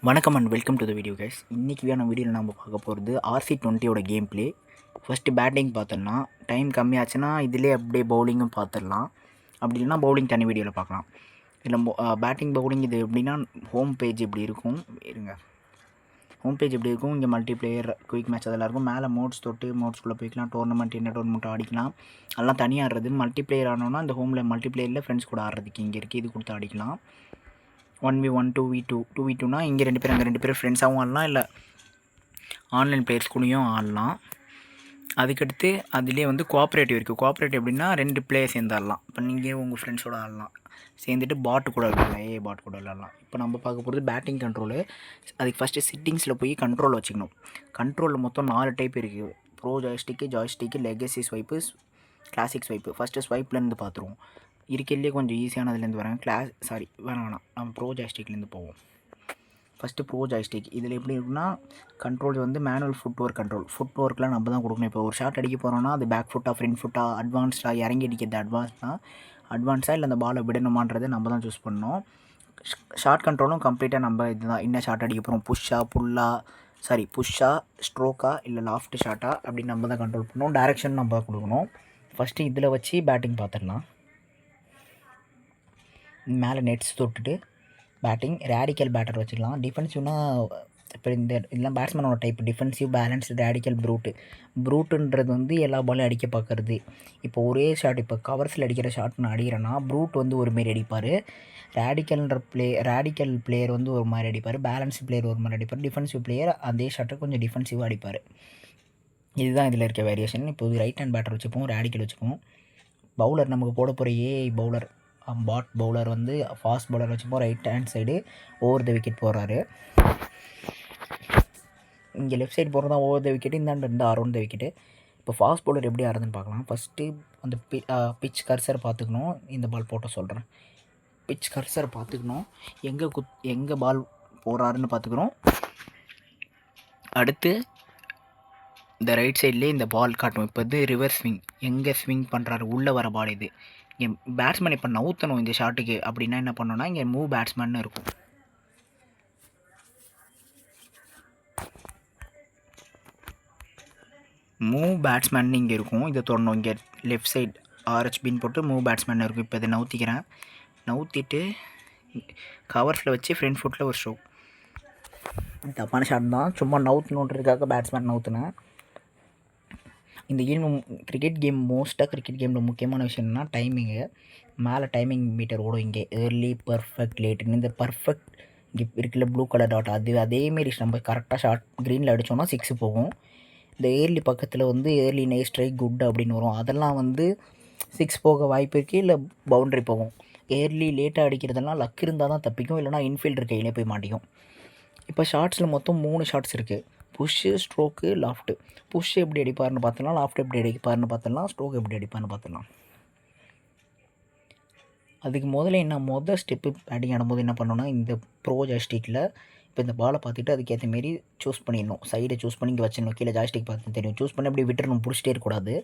வணக்கம் and welcome to the video guys. இன்றைக்கியான வீடியோவில் நம்ம பார்க்க போகிறது RC20யோட கேம் ப்ளே. ஃபஸ்ட்டு பேட்டிங் பார்த்துடலாம். டைம் கம்மியாச்சுன்னா இதிலே அப்படியே பவுலிங்கும் பார்த்துடலாம். அப்படி இல்லைனா பவுலிங் தனி வீடியோவில் பார்க்கலாம். இதில் பேட்டிங் பவுலிங் இது எப்படின்னா ஹோம் பேஜ் இப்படி இருக்கும். ஹோம் பேஜ் எப்படி இருக்கும், இங்கே மல்டி பிளேயர் குயிக் மேட்ச் அதெல்லாம் இருக்கும். மேலே மோட்ஸ் தொட்டு மோட்ஸ்குள்ளே போய்க்கலாம். டோர்னமெண்ட் என்ன டோர்னமெண்ட் ஆடிக்கலாம். அதெல்லாம் தனியாக ஆடுறது. மல்டி பிளேயர் ஆனோன்னா அந்த ஹோமில் மல்டி பிளேயரில் ஃப்ரெண்ட்ஸ் கூட ஆடுறதுக்கு இங்கே இருக்குது. இது கொடுத்து ஆடிக்கலாம். 1v1 2v2 2v2னா இங்கே அங்கே 2 பேர் ஃப்ரெண்ட்ஸாகவும் ஆடலாம், இல்லை ஆன்லைன் பிளேயர்ஸ் கூடயும் ஆடலாம். அதுக்கடுத்து அதிலே கோஆப்ரேட்டிவ் இருக்குது. கோஆப்ரேட்டிவ் எப்படின்னா 2 பிளேயர் சேர்ந்து ஆடலாம். இப்போ நீங்கள் உங்கள் ஃப்ரெண்ட்ஸோடு ஆடலாம், சேர்ந்துட்டு பாட்டு கூட விளையாடலாம், பாட் கூட விளையாடலாம். இப்போ நம்ம பார்க்க போகிறது பேட்டிங் கண்ட்ரோலு. அதுக்கு ஃபஸ்ட்டு செட்டிங்ஸில் போய் கண்ட்ரோல் வச்சுக்கணும். கண்ட்ரோலில் மொத்தம் 4 டைப் இருக்குது. Pro joystick, legacy swipe, classic swipe. First ஸ்வைப்லேருந்து பார்த்துருவோம். இருக்கிறதுலே கொஞ்சம் ஈஸியானதுலேருந்து வரேன். வேணாம் நம்ம ப்ரோ ஜாய்ஸ்டிக்லேருந்து போவோம். First bro joystick. இதில் எப்படி இருக்குன்னா கண்ட்ரோல் மேனுவல் ஃபுட் ஒர்க்லாம் நம்ம தான் கொடுக்கணும். இப்போ ஒரு ஷாட் அடிக்க போகிறோன்னா அது பேக் ஃபுட்டாக ஃப்ரண்ட் ஃபுட்டாக அட்வான்ஸ்டாக இறங்கி அடிக்கிறது அட்வான்ஸாக இல்லை அந்த பாலை விடணுமான்றதை நம்ம தான் சூஸ் பண்ணோம். ஷார்ட் கண்ட்ரோலும் கம்ப்ளீட்டாக நம்ம இதுதான். என்ன ஷாட் அடிக்க போகிறோம், புஷ்ஷா ஸ்ட்ரோக்கா இல்லை லாஃப்ட் ஷாட்டா அப்படின்னு நம்ம தான் கண்ட்ரோல் பண்ணணும். டைரெக்ஷன் நம்ம தான் கொடுக்கணும். ஃபஸ்ட்டு இதில் வச்சு பேட்டிங் பார்த்துடலாம். மேலே நெட்ஸ் தொட்டுட்டு பேட்டிங் ரேடிக்கல் பேட்டர் வச்சுக்கலாம். டிஃபென்சிவ்னா இப்போ இதெல்லாம் பேட்ஸ்மேனோட டைப். டிஃபென்சிவ், பேலன்ஸ்டு, ரேடிக்கல், ப்ரூட்டுன்றது எல்லா பாலையும் அடிக்க பார்க்குறது. இப்போ ஒரே ஷாட், இப்போ கவர்ஸில் அடிக்கிற ஷாட் நான் அடிக்கிறேன்னா ப்ரூட் ஒரு மாரி அடிப்பார். ரேடிக்கல் பிளேயர் ஒரு மாதிரி அடிப்பார். பேலன்ஸ் பிளேயர் ஒரு மாதிரி அடிப்பார். டிஃபென்சிவ் பிளேயர் அதே ஷாட்டை கொஞ்சம் டிஃபென்சிவாக அடிப்பார். இதுதான் இதில் இருக்க வேரியேஷன். இப்போ ரைட் ஹேண்ட் பேட்டர் வச்சுப்போம், ரேடிக்கல் வச்சுப்போம். பவுலர் நமக்கு போட போகிற பவுலர் பாட் பவுலர் ஃபாஸ்ட் பவுலர் வச்சுப்போம். Right hand side over the wicket போடுறாரு. இங்கே லெஃப்ட் சைடு போகிறது தான் ஓவர் த விக்கெட்டு, இந்தாண்டு இருந்தால் அரௌண்ட் த விக்கெட்டு. இப்போ ஃபாஸ்ட் பவுலர் எப்படி ஆடுறதுன்னு பார்க்கலாம். ஃபஸ்ட்டு அந்த பிச் கர்சர் பார்த்துக்கணும். இந்த பால் போட்ட சொல்கிறேன். பிச் கர்சர் பார்த்துக்கணும், எங்கே பால் போடுறாருன்னு பார்த்துக்கிறோம். அடுத்து இந்த ரைட் சைட்லேயே இந்த பால் காட்டும். இப்போ ரிவர்ஸ் ஸ்விங், எங்கே ஸ்விங் பண்ணுறாரு, உள்ளே வர பால் இது. இங்கே பேட்ஸ்மேன் இப்போ நவுத்தணும் இந்த ஷாட்டுக்கு அப்படின்னா என்ன பண்ணோன்னா இங்கே மூவ் பேட்ஸ்மேன் இருக்கும். மூவ் பேட்ஸ்மேன் இங்கே இருக்கும். இதை தொடணும். இங்கே லெஃப்ட் சைட் RHBன்னு போட்டு மூவ் பேட்ஸ்மேன் இருக்கும். இப்போ இதை நவுத்திட்டு கவர்ஸில் வச்சு ஃப்ரண்ட் ஃபுட்டில் ஒரு ஸ்ட்ரோக். தப்பான ஷாட் தான், சும்மா நவுத்தணுன்றதுக்காக பேட்ஸ்மேன் நவுத்துனேன். இந்த கிரிக்கெட் கேமில் முக்கியமான விஷயம் என்னன்னா டைமிங்கு. மேலே டைமிங் மீட்டர் ஓடும். இங்கே ஏர்லி, பர்ஃபெக்ட், லேட்டுன்னு இந்த பர்ஃபெக்ட் இங்கே இருக்குல்ல ப்ளூ கலர் டாட், அதேமாரி நம்ம கரெக்டாக ஷார்ட் க்ரீனில் அடித்தோன்னா 6 போகும். இந்த ஏர்லி பக்கத்தில் ஏர்லி நைஸ் ஸ்ட்ரைக் குட் அப்படின்னு வரும். அதெல்லாம் 6 போக வாய்ப்பு இருக்குது, இல்லை பவுண்ட்ரி போகும். ஏர்லி லேட்டாக அடிக்கிறதெல்லாம் லக் இருந்தால் தான் தப்பிக்கும், இல்லைனா இன்ஃபீல்டர் கையிலே போய் மாட்டிக்கும். இப்போ ஷார்ட்ஸில் மொத்தம் 3 ஷார்ட்ஸ் இருக்குது. Push, stroke, loft. புஷ் எப்படி அடிப்பார்னு பார்த்துலாம், லாஃப்ட் எப்படி அடிப்பார்னு பார்த்துலாம், ஸ்ட்ரோக் எப்படி அடிப்பார்னு பார்த்துலாம். அதுக்கு முதல்ல ஸ்டெப்பு பேட்டிங் ஆடும்போது என்ன பண்ணோன்னா இந்த ப்ரோ ஜாய்ஸ்டிக்கில் இப்போ இந்த பாலை பார்த்துட்டு அதுக்கேற்ற மாரி சூஸ் பண்ணிடணும். சைடை சூஸ் பண்ணி இங்கே வச்சிடணும். கீழே ஜாய்ஸ்டிக் பார்த்து தெரியும். சூஸ் பண்ணி அப்படி விட்டுறணும், பிடிச்சிட்டே இருக்கக்கூடாது.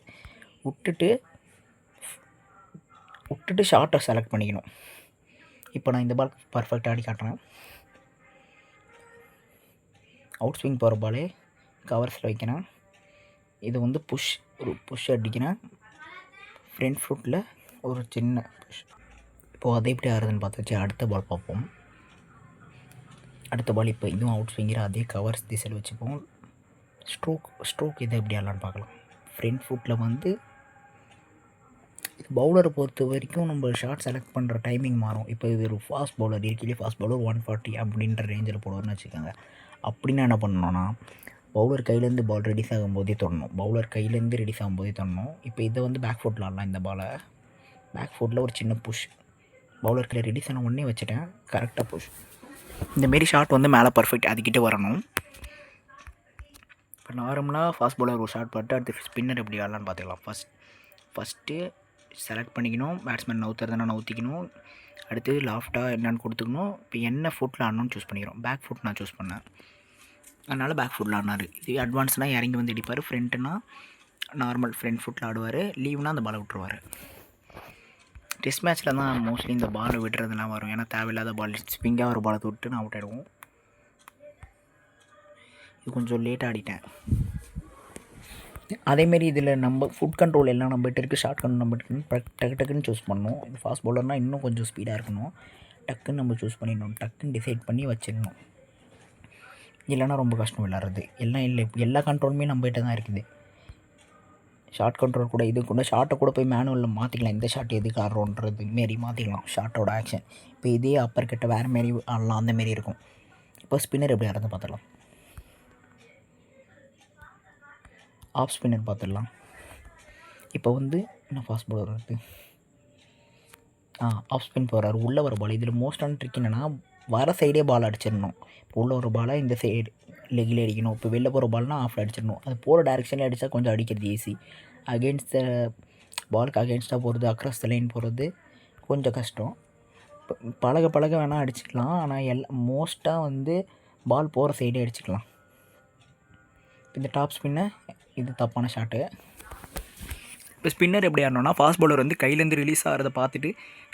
விட்டுட்டு ஷார்ட்டை செலக்ட் பண்ணிக்கணும். இப்போ நான் இந்த பால் பர்ஃபெக்டாக ஆடி காட்டுறேன். அவுட் ஸ்விங் போகிற பாலே கவர்ஸில் வைக்கிறேன். இது புஷ் அடிக்கிறேன். ஃப்ரண்ட் ஃபுட்டில் ஒரு சின்ன புஷ். இப்போது அதை எப்படி ஆடுறதுன்னு பார்த்துச்சு. அடுத்த பால் பார்ப்போம். அடுத்த பால் இப்போ இதுவும் அவுட் ஸ்விங்கிற அதே கவர்ஸ் திசையில் வச்சுப்போம். ஸ்ட்ரோக் இதை எப்படி ஆடலான்னு பார்க்கலாம். ஃப்ரண்ட் ஃபுட்டில் பவுலரை பொறுத்த வரைக்கும் நம்ம ஷாட் செலக்ட் பண்ணுற டைமிங் மாறும். இப்போ இது ஒரு ஃபாஸ்ட் பவுலர் ஃபாஸ்ட் பவுலர் 140 அப்படின்ற ரேஞ்சில் போடுவார்னு வச்சுக்கோங்க. அப்படின்னா என்ன பண்ணணும்னா பவுலர் கையிலேருந்து பால் ரெடிஸ் ஆகும்போதே தொடணும். இப்போ இதை பேக் ஃபுட்டில் ஆடலாம். இந்த பாலை பேக் ஃபுட்டில் ஒரு சின்ன புஷ், பவுலர் கையில் ரெடிஸ் ஆன உடனே வச்சுட்டேன். கரெக்டாக புஷ். இந்தமாரி ஷாட் மேலே பர்ஃபெக்ட் அதுக்கிட்ட வரணும். இப்போ நார்மலாக ஃபாஸ்ட் பவுலர் ஒரு ஷாட் போட்டு அடுத்து ஸ்பின்னர் எப்படி ஆடலான்னு பார்த்துக்கலாம். ஃபஸ்ட்டு செலக்ட் பண்ணிக்கணும். பேட்ஸ்மேன் நவுத்துறதுனா நவுத்திக்கணும். அடுத்து லாஃப்டாக என்னென்னு கொடுத்துக்கணும். இப்போ என்ன ஃபுட்டில் ஆடணும்னு சூஸ் பண்ணிக்கிறோம். பேக் ஃபுட் நான் சூஸ் பண்ணேன், அதனால் பேக் ஃபுட்டில் ஆடினார். இது அட்வான்ஸ்னால் இறங்கி அடிப்பார். ஃப்ரண்ட்டுனா நார்மல் ஃப்ரண்ட் ஃபுட்டில் ஆடுவார். லீவ்னால் அந்த பாலை விட்டுருவார். டெஸ்ட் மேட்ச்சில் தான் மோஸ்ட்லி இந்த பால் விடுறதுலாம் வரும். ஏன்னா தேவையில்லாத பால் ஸ்விங்காக ஒரு பாலை தொட்டு நான் அவுட் ஆகிடுவோம். இது கொஞ்சம் லேட்டாக ஆடிட்டேன். அதேமாரி இதில் நம்ம ஃபுட் கண்ட்ரோல் எல்லாம் நம்மகிட்ட இருக்குது, ஷார்ட் கண்ட்ரோல் நம்மகிட்ட இருக்குது. டக்கு டக்குன்னு சூஸ் பண்ணணும். இது ஃபாஸ்ட் பவுலர்னால் இன்னும் கொஞ்சம் ஸ்பீடாக இருக்கணும். டக்குன்னு நம்ம சூஸ் பண்ணிடணும், டக்குன்னு டிசைட் பண்ணி வச்சிடணும். இல்லைனா ரொம்ப கஷ்டம் விளாட்றது. எல்லாம் இல்லை, எல்லா கண்ட்ரோலுமே நம்மகிட்ட தான் இருக்குது. ஷார்ட் கண்ட்ரோல் கூட இது கூட ஷார்ட்டை கூட போய் மேனுவலில் மாற்றிக்கலாம். இந்த ஷார்ட் எதுக்கு ஆடுறோன்றது மாரி மாற்றிக்கலாம் ஷார்ட்டோட ஆக்ஷன். இப்போ இதே அப்பர் கிட்ட வேறு மாரி ஆடலாம், அந்த மாரி இருக்கும். இப்போ ஸ்பின்னர் எப்படி ஆடுறது பார்த்துடலாம். ஆஃப் ஸ்பின்னர் பார்த்துடலாம். இப்போ வந்து என்ன ஃபாஸ்ட் பவுலர் இருக்குது, ஆஃப் ஸ்பின் போகிறார். உள்ளே வர பால் இதில் மோஸ்டான ட்ரிக் என்னென்னா வர சைடே பால் அடிச்சிடணும். இப்போ உள்ள ஒரு பாலை இந்த சைடு லெக்கில் அடிக்கணும். இப்போ வெளில போகிற பால்னால் ஆஃபில் அடிச்சிடணும். அது போகிற டேரெக்ஷனில் அடித்தா கொஞ்சம் அடிக்கிறது ஈஸி. அகெயின்ஸ்ட் த பாலுக்கு அகெயின்ஸ்டாக போகிறது, அக்ராஸ் த லைன் போகிறது கொஞ்சம் கஷ்டம். பழக பழக வேணால் அடிச்சுக்கலாம். ஆனால் மோஸ்ட்டாக வந்து பால் போகிற சைடே அடிச்சுக்கலாம். இந்த டாப் ஸ்பின்னை இது தப்பான ஷாட்டு. இப்போ ஸ்பின்னர் எப்படி ஆடணும்னா ஃபாஸ்ட் பவுலர் வந்து கையிலேருந்து ரிலீஸ் ஆகிறத பார்த்துட்டு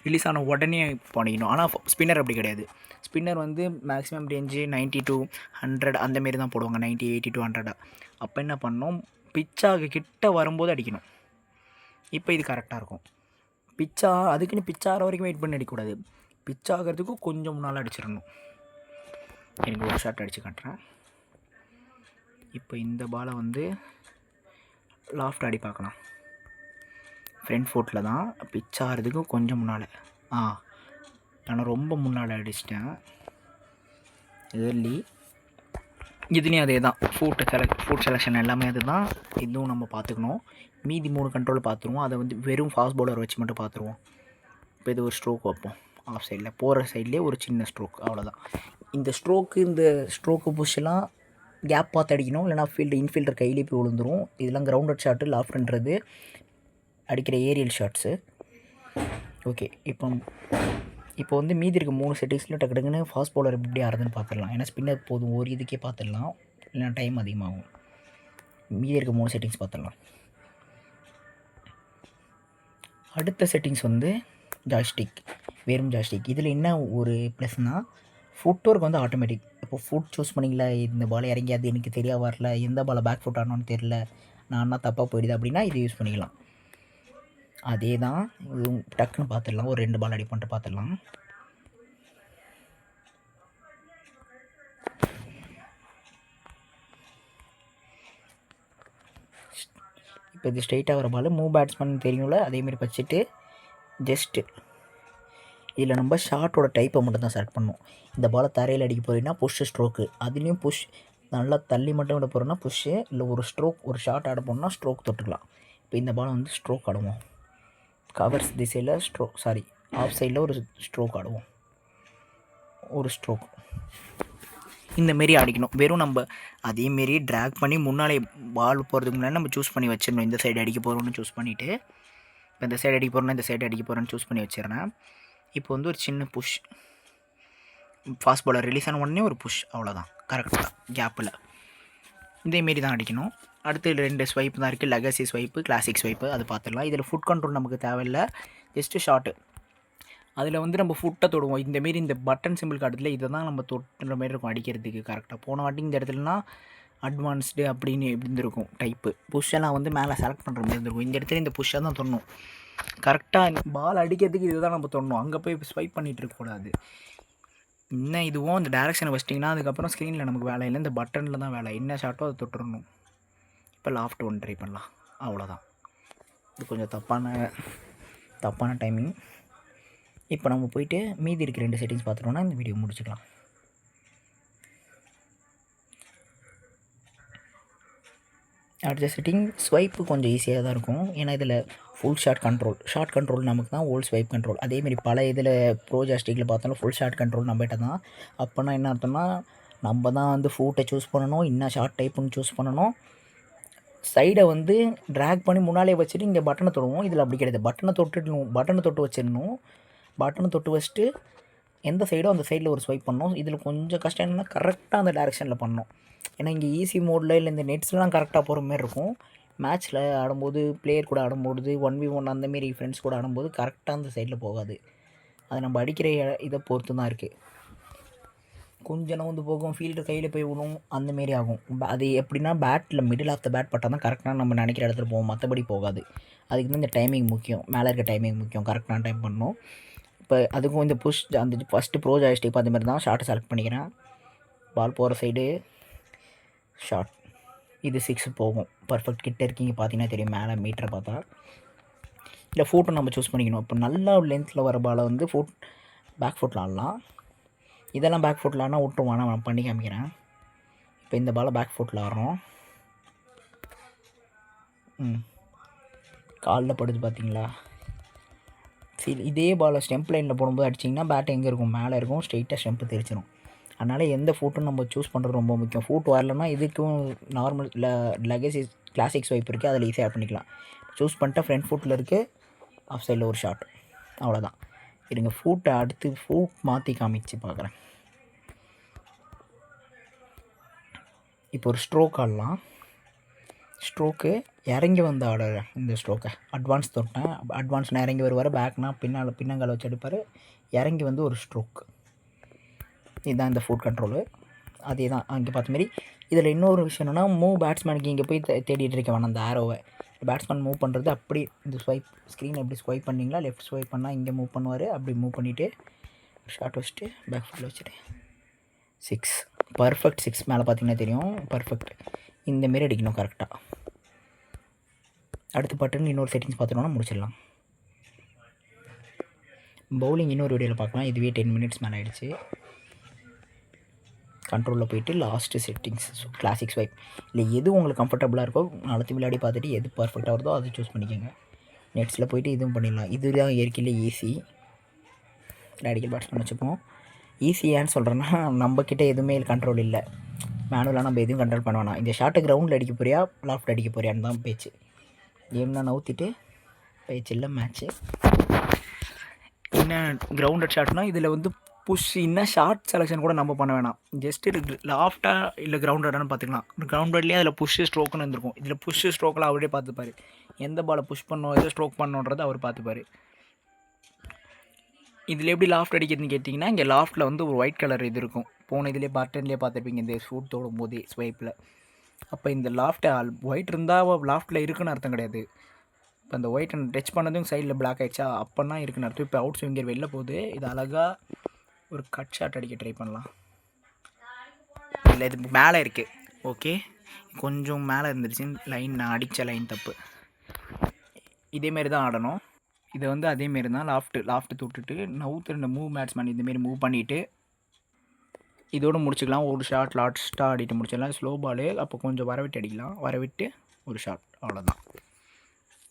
ரிலீஸ் ஆன உடனே பண்ணிக்கணும். ஆனால் ஸ்பின்னர் அப்படி கிடையாது. ஸ்பின்னர் வந்து மேக்ஸிமம் ரேஞ்சு 90 to 100 அந்தமாரி தான் போடுவாங்க, 90, 80 to 100. அப்போ என்ன பண்ணணும், பிச்சாக கிட்ட வரும்போது அடிக்கணும். இப்போ இது கரெக்டாக இருக்கும். அதுக்குன்னு பிச்சாகிற வரைக்கும் வெயிட் பண்ணி அடிக்கக்கூடாது. பிச்சாகிறதுக்கும் கொஞ்சம் முன்னால் அடிச்சிடணும். எனக்கு ஒரு ஷாட் அடித்து காட்டுறேன். இப்போ இந்த பாலை வந்து லாஃப்ட் ஆடி பார்க்கலாம். ஃப்ரண்ட் ஃபுட்டில் தான், பிச்சாகிறதுக்கும் கொஞ்சம் முன்னால். நான் ரொம்ப முன்னால் அடிச்சிட்டேன் ஏர்லி. இதுலேயும் அதே தான், ஃபுட் செலெக்ஷன் எல்லாமே அது தான். இதுவும் நம்ம பார்த்துக்கணும். மீதி 3 கண்ட்ரோல் பார்த்துருவோம். அதை வந்து வெறும் ஃபாஸ்ட் பவுலர் வச்சு மட்டும் பார்த்துருவோம். இப்போ இது ஒரு ஸ்ட்ரோக் வைப்போம். ஆஃப் சைடில் போகிற சைட்லேயே ஒரு சின்ன ஸ்ட்ரோக், அவ்வளோதான். இந்த ஸ்ட்ரோக்கு புஷ்ஷெல்லாம் கேப் பார்த்து அடிக்கணும். இல்லைனா இன்ஃபீல்டர் கையிலே போய் விழுந்துடும். இதெல்லாம் கிரவுண்டட் ஷாட்டு. லாஃப்ட்ன்றது அடிக்கிற ஏரியல் ஷாட்ஸு. ஓகே, இப்போ வந்து மீதி இருக்க 3 செட்டிங்ஸ்லையும் டக்கு டக்குன்னு ஃபாஸ்ட் பவுலர் எப்படி ஆடுறதுன்னு பார்த்துடலாம். ஏன்னா ஸ்பின்னர் போதும், ஒரு இதுக்கே பார்த்துடலாம், இல்லைனா டைம் அதிகமாகும். மீதி இருக்க 3 செட்டிங்ஸ் பார்த்துடலாம். அடுத்த செட்டிங்ஸ் வந்து ஜாய்ஸ்டிக், வெறும் ஜாய்ஸ்டிக். இதில் என்ன ஒரு ப்ளஸ்னால் ஃபுட் ஒர்க் வந்து ஆட்டோமேட்டிக். இப்போ ஃபுட் சூஸ் பண்ணிங்களா, இந்த பால் இறங்கி அது எனக்கு தெரியா வரல, எந்த பாலை பேக் ஃபுட் ஆடணும்னு தெரில, நான் தப்பாக போயிடுது அப்படின்னா இது யூஸ் பண்ணிக்கலாம். அதே தான் இது டக்குன்னு பார்த்துடலாம். ஒரு 2 பால் அடி பண்ணிட்டு பார்த்துடலாம். இப்போ இது ஸ்ட்ரைட்டாக வர பால் மூவ் பேட்ஸ்மேன் தெரியும்ல, அதேமாரி வச்சுட்டு ஜஸ்ட்டு இதில் நம்ம ஷார்ட்டோட டைப்பை மட்டும் தான் செலக்ட் பண்ணணும். இந்த பாலை தரையில் அடிக்க போகிறீங்கன்னா புஷ்ஷு ஸ்ட்ரோக்கு, அதுலேயும் புஷ் நல்லா தள்ளி மட்டும் விட போகிறோன்னா புஷ்ஷு, இல்லை ஒரு ஷார்ட் ஆட போனோம்னா ஸ்ட்ரோக் தொட்டுக்கலாம். இப்போ இந்த பாலை வந்து ஸ்ட்ரோக் ஆடுவோம். கவர்ஸ் திசையில் ஆஃப் சைடில் ஒரு ஸ்ட்ரோக் ஆடுவோம். ஒரு ஸ்ட்ரோக் இந்தமாரி அடிக்கணும். வெறும் நம்ம அதேமாரி ட்ராக் பண்ணி முன்னாலே பால் போகிறதுக்கு முன்னாடி நம்ம சூஸ் பண்ணி வச்சிடணும். இந்த சைடு அடிக்க போகிறோன்னு சூஸ் பண்ணிவிட்டு, இப்போ இந்த சைடு அடிக்க போகிறோன்னா இந்த சைடு அடிக்க போகிறோன்னு சூஸ் பண்ணி வச்சிடறேன். இப்போ வந்து ஒரு சின்ன புஷ், ஃபாஸ்ட் பாலர் ரிலீஸ் ஆன உடனே ஒரு புஷ், அவ்வளோதான். கரெக்டாக கேப்பில் இதேமாரி தான் அடிக்கணும். அடுத்து 2 ஸ்வைப்பு தான் இருக்குது, லெகசி ஸ்வைப்பு, கிளாசிக் ஸ்வைப்பு. அது பார்த்துடலாம். இதில் ஃபுட் கண்ட்ரோல் நமக்கு தேவையில்லை, ஜஸ்ட்டு ஷார்ட்டு. அதில் வந்து நம்ம ஃபுட்டை தொடுவோம். இந்தமாரி இந்த பட்டன் சிம்பிள் காட்டுறதுல இதை தான் நம்ம தொட்டுற மாரி இருக்கும் அடிக்கிறதுக்கு கரெக்டாக. போன வாட்டி இந்த இடத்துலனா அட்வான்ஸ்டு அப்படின்னு இருந்திருக்கும் டைப்பு. புஷ்ஷெல்லாம் வந்து மேலே செலக்ட் பண்ணுற மாதிரி இருந்திருக்கும். இந்த இடத்துல இந்த புஷ்ஷை தான் தொடணும். கரெக்டாக பால் அடிக்கிறதுக்கு இது தான் நம்ம தொடணும். அங்கே போய் ஸ்வைப் பண்ணிகிட்டு இருக்கக்கூடாது. இன்னும் இதுவும் இந்த டேரெக்ஷனை வச்சிட்டிங்கன்னா அதுக்கப்புறம் ஸ்க்ரீனில் நமக்கு வேலை இல்லை, இந்த பட்டனில் தான் வேலை. என்ன ஷார்ட்டோ அதை தொட்டுறணும். இப்போ லாஃப்ட் 1 ட்ரை பண்ணலாம், அவ்வளோதான். இது கொஞ்சம் தப்பான டைமிங். இப்போ நம்ம போயிட்டு மீதி இருக்க 2 செட்டிங்ஸ் பார்த்துட்டோன்னா இந்த வீடியோ முடிச்சுக்கலாம். அடுத்த செட்டிங் ஸ்வைப்பு கொஞ்சம் ஈஸியாக தான் இருக்கும். ஏன்னா இதில் ஃபுல் ஷார்ட் கண்ட்ரோல் நமக்கு தான், ஓல்ட் ஸ்வைப் கண்ட்ரோல். அதேமாரி பல இதில் ப்ரோ ஜாஸ்டிக்கில் பார்த்தாலும் ஃபுல் ஷார்ட் கண்ட்ரோல் நம்மகிட்ட தான். அப்போனா என்ன அர்த்தம்னா நம்ம தான் வந்து ஃபூட்டை சூஸ் பண்ணணும், இன்னும் ஷார்ட் டைப்புன்னு சூஸ் பண்ணணும். சைடை வந்து ட்ராக் பண்ணி முன்னாலே வச்சுட்டு இங்கே பட்டனை தொடுவோம். இதில் அப்படி கிடையாது. பட்டனை தொட்டு வச்சிடணும். பட்டனை தொட்டு வச்சுட்டு எந்த சைடோ அந்த சைடில் ஒரு ஸ்வைப் பண்ணணும். இதில் கொஞ்சம் கஷ்டம் என்னென்னா கரெக்டாக அந்த டேரெக்ஷனில் பண்ணணும். ஏன்னா இங்கே ஈஸி மோடில் இல்லை இந்த நெட்ஸ்லாம் கரெக்டாக போகிற மாதிரி இருக்கும். மேட்ச்சில் ஆடும்போது பிளேயர் கூட ஆடும்போது 1v1 அந்தமாரி ஃப்ரெண்ட்ஸ் கூட ஆடும்போது கரெக்டாக அந்த சைடில் போகாது. அது நம்ம அடிக்கிற இதை பொறுத்து தான் இருக்குது. கொஞ்சம் நவுந்து போகும், ஃபீல்டர் கையில் போய் விடும், அந்தமாரி ஆகும். அது எப்படின்னா பேட்டில் மிடில் ஆஃப் த பேட் பட்டால் தான் கரெக்டாக நம்ம நினைக்கிற இடத்துல போகும், மற்றபடி போகாது. அதுக்கு தான் இந்த டைமிங் முக்கியம், மேலே இருக்க டைமிங் முக்கியம், கரெக்டான டைம் பண்ணணும். இப்போ அதுக்கும் இந்த புஷ் அந்த ஃபஸ்ட்டு ப்ரோ ஜாய்ஸ்டிக் அதே மாதிரி தான் ஷார்ட்டை செலக்ட் பண்ணிக்கிறேன். பால் போகிற சைடு ஷார்ட், இது 6 போகும். பர்ஃபெக்ட் கிட்ட இருக்கீங்க பார்த்தீங்கன்னா தெரியும், மேலே மீட்டரை பார்த்தா. இல்லை ஃபுட்டை நம்ம சூஸ் பண்ணிக்கணும். இப்போ நல்லா லென்த்தில் வர பாலை வந்து பேக் ஃபுட்டில் ஆடலாம். இதெல்லாம் பேக் ஃபுட்டில் ஆனால் விட்டுருவான், நான் பண்ணி காமிக்கிறேன். இப்போ இந்த பாலை பேக் ஃபுட்டில் ஆடுறோம். காலில் படுது பார்த்தீங்களா. சரி, இதே பாலை ஸ்டெம்ப் லைனில் போடும்போது அடிச்சிங்கன்னா பேட் எங்கே இருக்கும், மேலே இருக்கும், ஸ்ட்ரெயிட்டாக ஸ்டெம்ப்பு தெரிச்சிடும். அதனால் எந்த ஃபுட்டும் நம்ம சூஸ் பண்ணுறது ரொம்ப முக்கியம். ஃபுட் வரலன்னா இதுக்கும் நார்மல் லெகசி கிளாசிக் ஸ்வைப் இருக்குது, அதில் ஈஸியாக ஆட் பண்ணிக்கலாம். சூஸ் பண்ணிட்டா ஃப்ரண்ட் ஃபுட்டில் இருக்குது, ஆஃப் சைடில் ஒரு ஷாட், அவ்வளோதான். இருங்க ஃபுட்டை அடுத்து மாற்றி காமிச்சு பார்க்குறேன். இப்போ ஒரு ஸ்ட்ரோக் ஆடலாம். ஸ்ட்ரோக்கு இறங்கி வந்து ஆடுற இந்த ஸ்ட்ரோக்கை அட்வான்ஸ் தொட்டேன். அட்வான்ஸ்னால் இறங்கி வருவார், பேக்னால் பின்னங்கால வச்சு எடுப்பார், இறங்கி வந்து ஒரு ஸ்ட்ரோக். இதுதான் இந்த ஃபுட் கண்ட்ரோலு. அதே தான் அங்கே பார்த்த மாதிரி. இதில் இன்னொரு விஷயம் என்னென்னா, மூவ் பேட்ஸ்மேனுக்கு இங்கே போய் தேடிட்டு இருக்க வேணாம். அந்த ஆரோவை பேட்ஸ்மேன் மூவ் பண்ணுறது அப்படி இந்த ஸ்வைப் ஸ்க்ரீன் எப்படி ஸ்வைப் பண்ணிங்களா, லெஃப்ட் ஸ்வைப் பண்ணால் இங்கே மூவ் பண்ணுவார், அப்படி மூவ் பண்ணிவிட்டு ஷார்ட் வச்சுட்டு பேக் ஃபுட்டில் வச்சுட்டு 6 பர்ஃபெக்ட் 6 மேலே பார்த்தீங்கன்னா தெரியும், பர்ஃபெக்ட். இந்தமாரி அடிக்கணும் கரெக்டாக. அடுத்து பட்டுன்னு இன்னொரு செட்டிங்ஸ் பார்த்துட்டோம்னா முடிச்சிடலாம். பவுலிங் இன்னொரு வீடியோவில் பார்க்கலாம். இதுவே 10 மினிட்ஸ் மேலே ஆகிடுச்சு. கண்ட்ரோலில் போய்ட்டு லாஸ்ட்டு செட்டிங்ஸ் கிளாசிக் ஸ்வைப், இல்லை எது உங்களுக்கு கம்ஃபர்டபுளாக இருக்கோ நாளைக்கு விளையாடி பார்த்துட்டு எது பர்ஃபெக்டாக வருதோ அதை சூஸ் பண்ணிக்கோங்க. நெட்ஸில் போய்ட்டு இதுவும் பண்ணிடலாம். இதுதான் இயற்கையில் ஈஸி. ரேடிக்கல் பேட்ஸ்மேன் வச்சுப்போம். ஈஸியான்னு சொல்கிறேன்னா, நம்மக்கிட்ட எதுவுமே கண்ட்ரோல் இல்லை, மேனுவலாக நம்ம எதுவும் கண்ட்ரோல் பண்ண வேணாம். இந்த ஷார்ட்டை கிரவுண்டில் அடிக்க போறியா லாஃப்ட் அடிக்க போறியான்னு தான் பேச்சு. கேம்னா நவுத்திட்டு பேச்சு இல்லை, மேட்ச்சு. என்ன கிரவுண்டட் ஷாட்னால் இதில் வந்து புஷ் இன்னும் ஷார்ட் செலெக்ஷன் கூட நம்ம பண்ண வேணாம். ஜஸ்ட்டு லாஃப்டாக இல்லை கிரவுண்டடானு பார்த்துக்கலாம். கிரவுண்டட்லேயே அதில் புஷ்ஷு ஸ்ட்ரோக்குன்னு இருந்திருக்கும். இதில் புஷ்ஷு ஸ்ட்ரோக்கில் அவரே பார்த்துப்பார், எந்த பாலை புஷ் பண்ணோம் எதை ஸ்ட்ரோக் பண்ணோன்றதை அவர் பார்த்துப்பார். இதில் எப்படி லாஃப்ட் அடிக்கிறதுன்னு கேட்டிங்கன்னா, இங்கே லாஃப்ட்டில் வந்து ஒரு ஒயிட் கலர் இது இருக்கும். போன இதிலே பட்டன்லேயே பார்த்துருப்பீங்க, இந்த ஷூட் தோடும் போதே ஸ்வைப்பில். அப்போ இந்த லாஃப்ட்டை ஒயிட் இருந்தால் லாஃப்ட்டில் இருக்குன்னு அர்த்தம் கிடையாது. இப்போ அந்த ஒயிட் டச் பண்ணதும் சைடில் பிளாக் ஆகிடுச்சா, அப்போனா இருக்குன்னு அர்த்தம். இப்போ அவுட் ஸ்விங்கர் வெளில போகுது, இது அழகாக ஒரு கட் ஷாட் அடிக்க ட்ரை பண்ணலாம். இல்லை இது மேலே இருக்குது, ஓகே கொஞ்சம் மேலே இருந்துருச்சு லைன், நான் அடித்த லைன் தப்பு. இதேமாரி தான் ஆடணும். இதை வந்து அதேமாரி தான் லாஃப்ட்டு தொட்டுட்டு நவுத்து 2 மூவ் பேட்ஸ்மேன் இதுமாரி மூவ் பண்ணிவிட்டு இதோடு முடிச்சுக்கலாம். ஒரு ஷாட் லாஸ்ட்டாக ஆடிட்டு முடிச்சிடலாம். ஸ்லோ பாலு, அப்போ கொஞ்சம் வரவிட்டு அடிக்கலாம், வரவிட்டு ஒரு ஷாட், அவ்வளோதான்.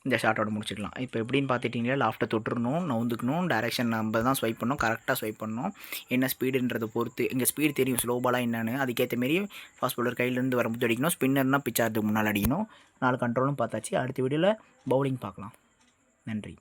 இந்த ஷாட்டோட முடிச்சுக்கலாம். இப்போ எப்படின்னு பார்த்துட்டிங்கன்னா, லாஃப்ட்டை தொட்டுருணும், நவுந்துக்கணும், டைரெக்ஷன் நம்ம தான் ஸ்வைப் பண்ணணும், கரெக்டாக ஸ்வைப் பண்ணணும். என்ன ஸ்பீடுன்றதை பொறுத்து இங்கே ஸ்பீடு தெரியும், ஸ்லோ பாலாக என்னென்னு. அதுக்கேற்ற மாரி ஃபாஸ்ட் பாலர் கையிலேருந்து வரும்போது அடிக்கணும், ஸ்பின்னர்னால் பிச் ஆகிறதுக்கு முன்னால் அடிக்கணும். 4 கண்ட்ரோலும் பார்த்தாச்சு. அடுத்த வீடியோவில் பவுலிங் பார்க்கலாம். நன்றி.